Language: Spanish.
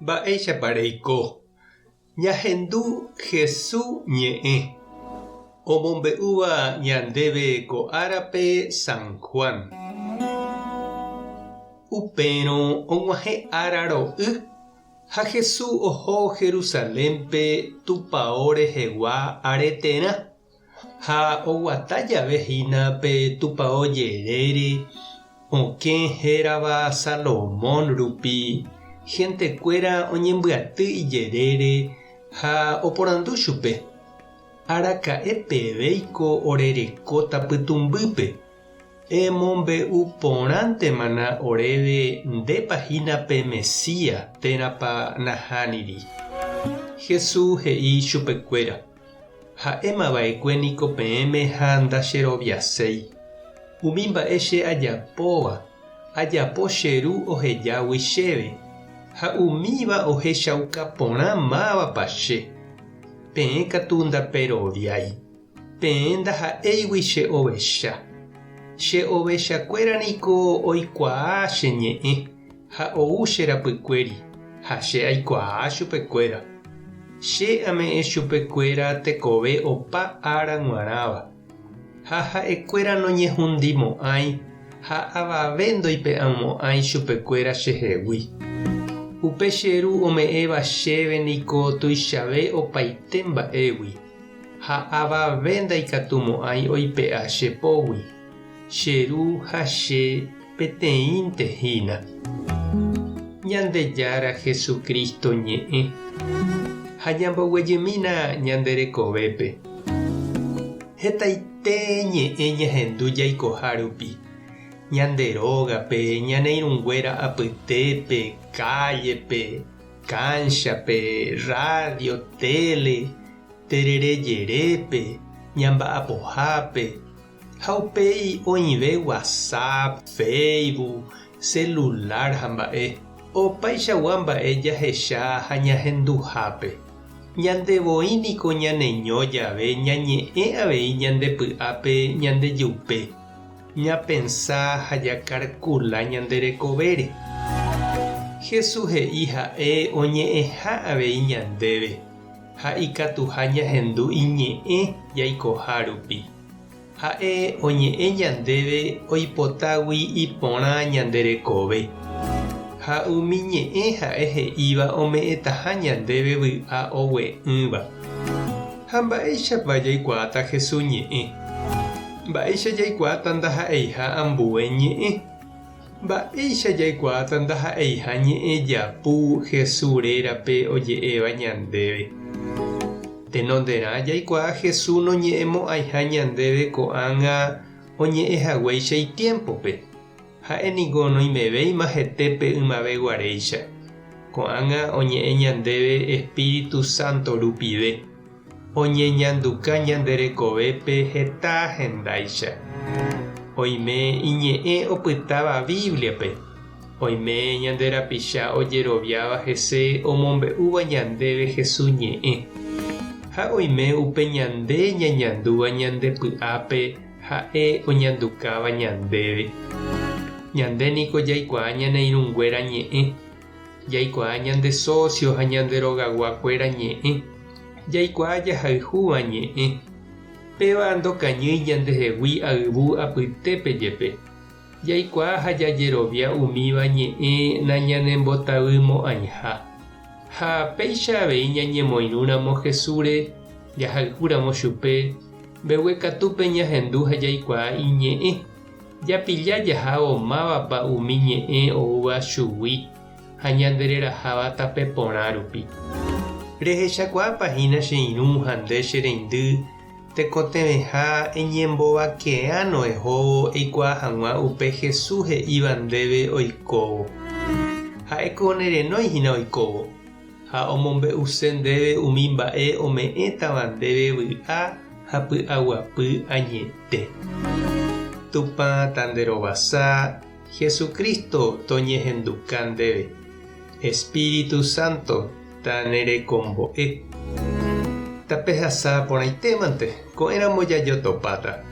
Mba'éichapa reiko. Ñahendu Jesús ñe'ẽ. Omombe'úva ñandéve ko árape San Juan. Upérõ og̃uahẽ ára ro'y ha Jesús oho Jerusalémpe tupão rehegua aretérã ha oguata jave hína pe tupão jerére okẽ hérava Salomón rupi hentekuéra oñembyaty ijerére ha oporandu chupe. Araka'e pevéiko orerekóta pytumbýpe. Emombe'u porãntemana oréve ndépahína pe Mesías térãpa nahániri. Jesús he'i chupekuéra. Ha'émava'ekue niko peẽme ha ndacheroviaséi. Umi mba'e che ajapóva. Ajapo che ru ohejágui chéve. Ha umíva ohechauka porã mávapa che. Peẽ katu ndaperoviái. Peẽ ndaha'éigui che ovecha. Che ovechakuéra niko oikuaa che ñe'ẽ ha ou che rapykuéri ha che aikuaa chupekuéra. Che ame'ẽ chupekuéra tekove opa ára g̃uarãva. Ha ha'ekuéra noñehundimo'ãi ha avave ndoipe'ãmo'ãi chupekuéra chehegui. Upe che ru ome'ẽva chéve niko tuichave opaite mba'égui. Ha avave ndaikatumo'ãi oipe'a chepógui. Che ru ha che peteĩntehína. Ñandejára Jesucristo ñe'ẽ. Ha ñamboguejymína ñanderekovépe. Hetaite ñe'ẽ ñahendu jaikoha rupi. Ñanderógape, ñaneirũnguéra apytépe, callepe, canchape, radio, tele, tererejerépe, ñamba'apohápe. Ha upéi oĩve WhatsApp, Facebook, celular ha mba'e. Opaichagua mba'e jahecha ha ñahenduhápe. Ñandevoi niko ñaneño jave ñañe'ẽ avei ñandepy'ápe ñandejupe. Ñapensá ha jakarkula ñanderekovére. Jesús he'i ha'e oñe'ẽha avei ñandéve. Ha ikatuha ñahendu iñe'ẽ jaikoha rupi. Ha'e oñe'ẽ ñandéve oipotágui iporã ñanderekove. Ha umi ñe'ẽ ha'e he'íva ome'ẽtaha ñandéve vy'a ogue'ỹva. Ha mba'éichapa jaikuaáta Jesús ñe'ẽ. Mba'éicha jaikuaáta ndaha'eiha ambue ñe'ẽ. Mba'éicha jaikuaáta ndaha'eiha ñe'ẽ japu Jesús rérape oje'éva ñandéve. Tenonderã jaikuaa Jesús noñe'ẽmo'ãiha ñandéve ko'ág̃a oñe'ẽhaguéicha itiempope. Ha'éniko noimevéima hetépe ymaveguaréicha. Ko'ág̃a oñe'ẽ ñandéve Espíritu Santo rupive. Oñeñanduka ñanderekovépe heta hendáicha. Oime iñe'ẽ opytáva Bibliape. Oime ñanderapicha ojeroviáva hese omombe'úva ñandéve Jesús ñe'ẽ. Ha oime upe ñande ñañandúva ñandepy'ápe ha'e oñandukáva ñandéve. Ñande niko jaikuaa ñaneirũnguéra ñe'ẽ. Jaikuaa ñande socio ha ñanderogaguakuéra ñe'ẽ. Jaikuaa jahayhúva ñe'ẽ. Péva ndokañýi ñandehegui ayvu apytépe jepe. Jaikuaa ha jajerovia umíva ñe'ẽ nañanembotavýmo'ãiha. Ha péicha avei ñañemoirũramo Jesúre jahayhúramo chupe mbeguekatúpe ñahendu ha jaikuaa iñe'ẽ. Japilla jaha omávapa umi ñe'ẽ oúva chugui ha ñandereraháva tape porã rupi. Rehechakuaapahína che irũ ha nde che reindy tekotevẽha eñembovake'ã no'ehóvo eikuaa hag̃ua upe Jesús he'íva ndéve oikóvo. Ha'éko nerenóihína oikóvo. Ha omombe'use ndéve umi mba'e ome'ẽtava ndéve vy'a ha py'aguapy añete. Tupã tanderovasa Jesucristo toñehenduka ndéve. Espíritu Santo tanerekombo'e. Tapehasa porãitémante ko'ẽramo jajotopáta.